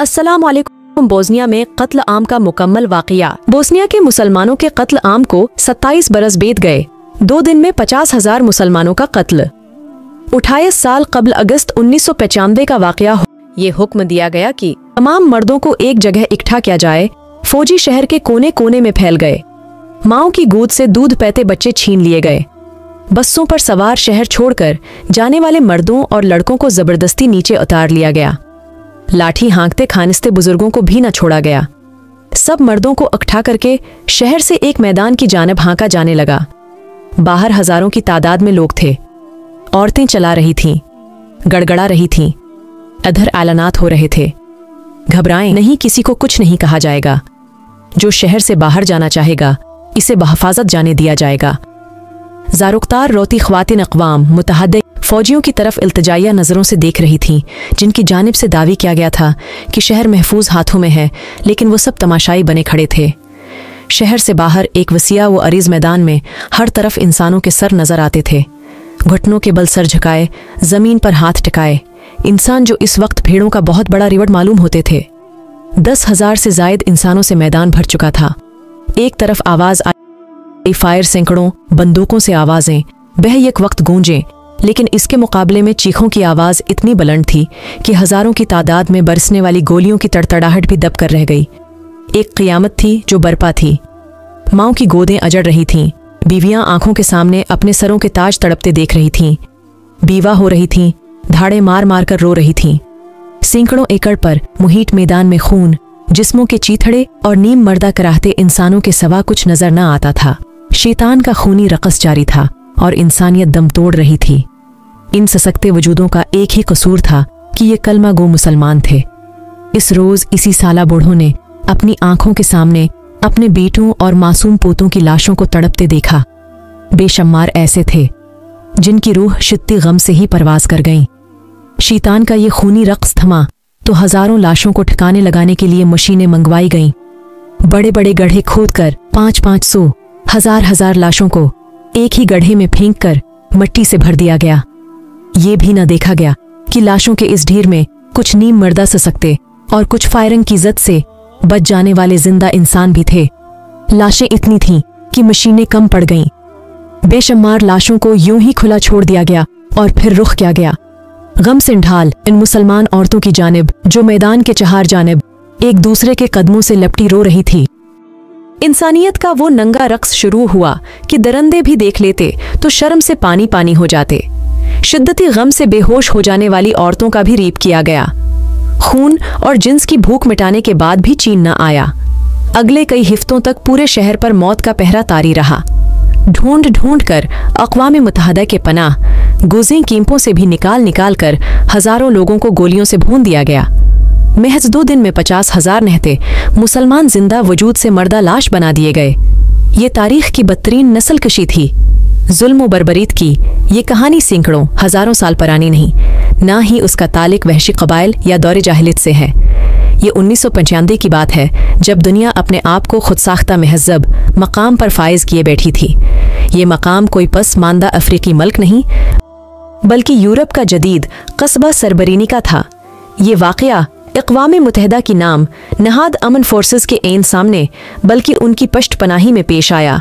अस्सलाम वालेकुम। बोस्निया में कत्ल आम का मुकम्मल वाक़या। बोस्निया के मुसलमानों के कत्ल आम को 27 बरस बीत गए। 2 दिन में 50,000 मुसलमानों का कत्ल। 28 साल कबल अगस्त 1995 का वाक़या। ये हुक्म दिया गया कि तमाम मर्दों को एक जगह इकट्ठा किया जाए। फौजी शहर के कोने कोने में फैल गए। माओं की गोद से दूध पीते बच्चे छीन लिए गए। बसों पर सवार शहर छोड़कर जाने वाले मर्दों और लड़कों को जबरदस्ती नीचे उतार लिया गया। लाठी हाँकते खानिस्ते बुजुर्गों को भी न छोड़ा गया। सब मर्दों को इकट्ठा करके शहर से एक मैदान की जानिब हाँका जाने लगा। बाहर हजारों की तादाद में लोग थे। औरतें चला रही थीं, गड़गड़ा रही थीं, अधर आलानात हो रहे थे। घबराएं नहीं, किसी को कुछ नहीं कहा जाएगा। जो शहर से बाहर जाना चाहेगा इसे बहफाजत जाने दिया जाएगा। ज़ारुख्तार रोती ख्वातिन अक़वाम मुतहद्दा फौजियों की तरफ इल्तिजाइया नज़रों से देख रही थीं, जिनकी जानिब से दावी किया गया था कि शहर महफूज हाथों में है, लेकिन वो सब तमाशाई बने खड़े थे। शहर से बाहर एक वसिया व अरीज मैदान में हर तरफ इंसानों के सर नजर आते थे। घुटनों के बल सर झुकाए, जमीन पर हाथ टिकाए इंसान, जो इस वक्त भेड़ों का बहुत बड़ा रिवट मालूम होते थे। 10,000 से जायद इंसानों से मैदान भर चुका था। एक तरफ आवाज आई, फायर, सैकड़ों बंदूकों से आवाजें बह एक वक्त गूंजें, लेकिन इसके मुकाबले में चीखों की आवाज इतनी बुलंद थी कि हजारों की तादाद में बरसने वाली गोलियों की तड़तड़ाहट भी दब कर रह गई। एक क़ियामत थी जो बरपा थी। माओं की गोदें अजड़ रही थीं। बीवियां आंखों के सामने अपने सरों के ताज तड़पते देख रही थीं। बीवा हो रही थीं, धाड़े मार मार कर रो रही थीं। सैकड़ों एकड़ पर मुहीट मैदान में खून, जिस्मों के चीथड़े और नीम मर्दा कराहते इंसानों के सिवा कुछ नजर न आता था। शैतान का खूनी रक़स जारी था और इंसानियत दम तोड़ रही थी। इन ससकते वजूदों का एक ही कसूर था कि ये कलमा गो मुसलमान थे। इस रोज इसी साला बूढ़ों ने अपनी आंखों के सामने अपने बेटों और मासूम पोतों की लाशों को तड़पते देखा। बेशुमार ऐसे थे जिनकी रूह शिद्दती गम से ही परवाज कर गईं। शैतान का ये खूनी रक़्स थमा तो हजारों लाशों को ठिकाने लगाने के लिए मशीनें मंगवाई गईं। बड़े बड़े गड्ढे खोदकर 500-500, हजार लाशों को एक ही गड्ढे में फेंक कर मिट्टी से भर दिया गया। ये भी न देखा गया कि लाशों के इस ढेर में कुछ नीम मर्दा ससकते और कुछ फायरिंग की जद से बच जाने वाले जिंदा इंसान भी थे। लाशें इतनी थीं कि मशीनें कम पड़ गईं। बेशुमार लाशों को यूं ही खुला छोड़ दिया गया और फिर रुख किया गया। गम से ढाल इन मुसलमान औरतों की जानिब, जो मैदान के चार जानिब एक दूसरे के कदमों से लपटी रो रही थी। इंसानियत का वो नंगा रक्स शुरू हुआ कि दरंदे भी देख लेते तो शर्म से पानी पानी हो जाते। शिद्दती गम से बेहोश हो जाने वाली औरतों का भी रेप किया गया। खून और जिन्स की भूख मिटाने के बाद भी चैन न आया। अगले कई हफ्तों तक पूरे शहर पर मौत का पहरा तारी रहा। ढूंढ ढूंढ कर अक़वाम मुत्तहिदा के पनाह गुज़े कीमतों से भी निकाल कर हजारों लोगों को गोलियों से भून दिया गया। महज 2 दिन में 50,000 नहते मुसलमान जिंदा वजूद से मर्दा लाश बना दिए गए। ये तारीख की बदतरीन नस्ल कशी थी। जुल्म व बर्बरीत की ये कहानी सैकड़ों हजारों साल पुरानी नहीं, ना ही उसका ताल्लुक वहशी कबाइल या दौरे जाहिलियत से है। ये 1995 की बात है, जब दुनिया अपने आप को खुद साख्ता महज़ब मकाम पर फाइज किए बैठी थी। ये मकाम कोई पसमानदा अफ्रीकी मुल्क नहीं, बल्कि यूरोप का जदीद कस्बा सरबरीनी का था। ये वाक़या अक़वाम मुत्तहिदा की नाम नहाद अमन फोर्सेस के ऐन सामने, बल्कि उनकी पश्त पनाही में पेश आया।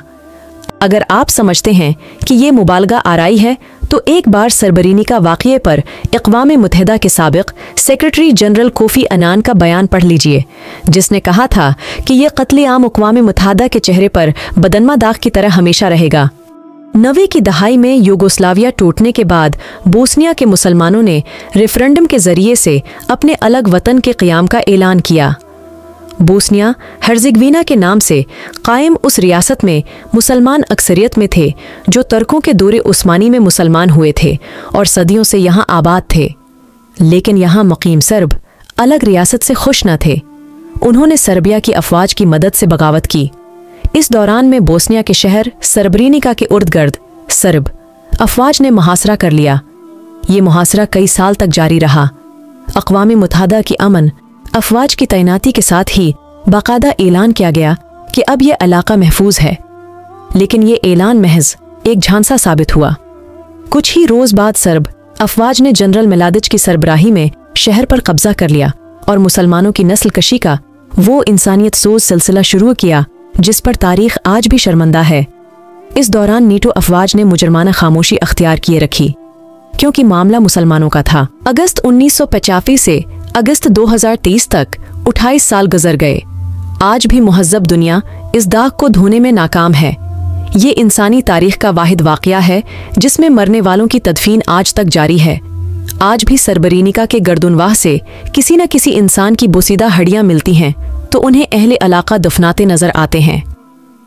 अगर आप समझते हैं कि ये मुबालगा आराई है, तो एक बार सरबरीनी का वाक़ये पर अक़वाम मुत्तहिदा के साबिक़ सेक्रेटरी जनरल कोफ़ी अनान का बयान पढ़ लीजिए, जिसने कहा था कि यह कत्ले आम अक़वाम मुत्तहिदा के चेहरे पर बदनमा दाग की तरह हमेशा रहेगा। 90 की दहाई में यूगोस्लाविया टूटने के बाद बोस्निया के मुसलमानों ने रेफरेंडम के ज़रिए से अपने अलग वतन के क़याम का ऐलान किया। बोस्निया हर्ज़ेगोविना के नाम से कायम उस रियासत में मुसलमान अक्सरियत में थे, जो तुर्कों के दौरे उस्मानी में मुसलमान हुए थे और सदियों से यहाँ आबाद थे। लेकिन यहाँ मुकीम सर्ब अलग रियासत से खुश न थे। उन्होंने सर्बिया की अफवाज की मदद से बगावत की। इस दौरान में बोस्निया के शहर सरब्रेनिका के उर्द गर्द सर्ब अफवाज ने मुहासरा कर लिया। ये मुहासरा कई साल तक जारी रहा। अक़वाम मुत्तहिदा की अमन अफवाज की तैनाती के साथ ही बाकायदा ऐलान किया गया कि अब यह इलाका महफूज है। लेकिन ये ऐलान महज एक झांसा साबित हुआ। कुछ ही रोज बाद सर्ब अफवाज ने जनरल मिलादिच की सरबराही में शहर पर कब्जा कर लिया और मुसलमानों की नस्ल कशी का वो इंसानियत सोज सिलसिला शुरू किया जिस पर तारीख आज भी शर्मंदा है। इस दौरान नीटो अफवाज ने मुजरमाना खामोशी अख्तियार किए रखी क्योंकि मामला मुसलमानों का था। अगस्त 1985 से अगस्त 2023 तक 28 साल गुजर गए। आज भी मुहज़्ज़ब दुनिया इस दाग को धोने में नाकाम है। ये इंसानी तारीख का वाहिद वाक़या है जिसमें मरने वालों की तदफीन आज तक जारी है। आज भी सरबरीनिका के गर्दनवाह से किसी न किसी इंसान की बोसीदा हड्डियां मिलती हैं तो उन्हें अहले इलाका दफनाते नजर आते हैं।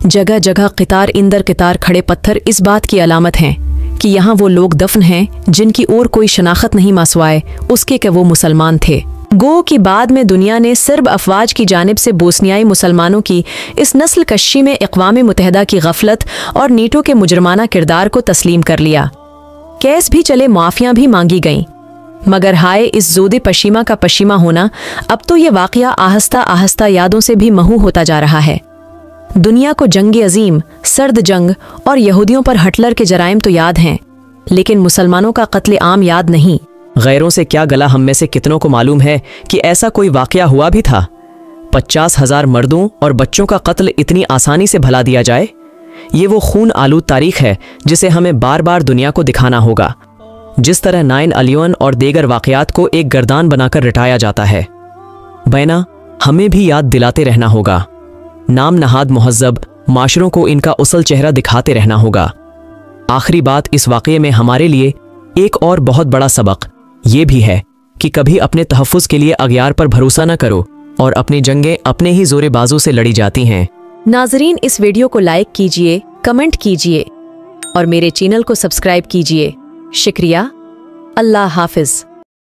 जगह जगह कितार इंदर कितार खड़े पत्थर इस बात की अलामत हैं कि यहाँ वो लोग दफन हैं जिनकी और कोई शनाख्त नहीं मासवाए उसके कि वो मुसलमान थे। गो की बाद में दुनिया ने सर्ब अफवाज की जानिब से बोस्नियाई मुसलमानों की इस नस्ल कशी में अक़वाम मुत्तहिदा की गफलत और नीटो के मुजरमाना किरदार को तस्लीम कर लिया। केस भी चले, माफ़ियाँ भी मांगी गईं, मगर हाय इस ज़ोदे पशीमा का पशीमा होना, अब तो ये वाक़या आहिस्ता आहिस्ता यादों से भी महू होता जा रहा है। दुनिया को जंग अजीम, सर्द जंग और यहूदियों पर हिटलर के जराइम तो याद हैं, लेकिन मुसलमानों का कत्ल आम याद नहीं। गैरों से क्या गला हम में से कितनों को मालूम है कि ऐसा कोई वाक़या हुआ भी था। 50,000 मर्दों और बच्चों का कत्ल इतनी आसानी से भला दिया जाए, ये वो खून आलूद तारीख है जिसे हमें बार बार दुनिया को दिखाना होगा। जिस तरह 9/11 और दीगर वाक़यात को एक गर्दान बनाकर रटाया जाता है, बैना हमें भी याद दिलाते रहना होगा। नाम नहाद मुहज़्ज़ब माशरों को इनका असल चेहरा दिखाते रहना होगा। आखिरी बात, इस वाक़ये में हमारे लिए एक और बहुत बड़ा सबक ये भी है कि कभी अपने तहफ़्फ़ुज़ के लिए अगयार पर भरोसा न करो और अपनी जंगें अपने ही ज़ोरे बाजू से लड़ी जाती हैं। नाज़रीन, इस वीडियो को लाइक कीजिए, कमेंट कीजिए और मेरे चैनल को सब्सक्राइब कीजिए। शुक्रिया। अल्लाह हाफ़िज़।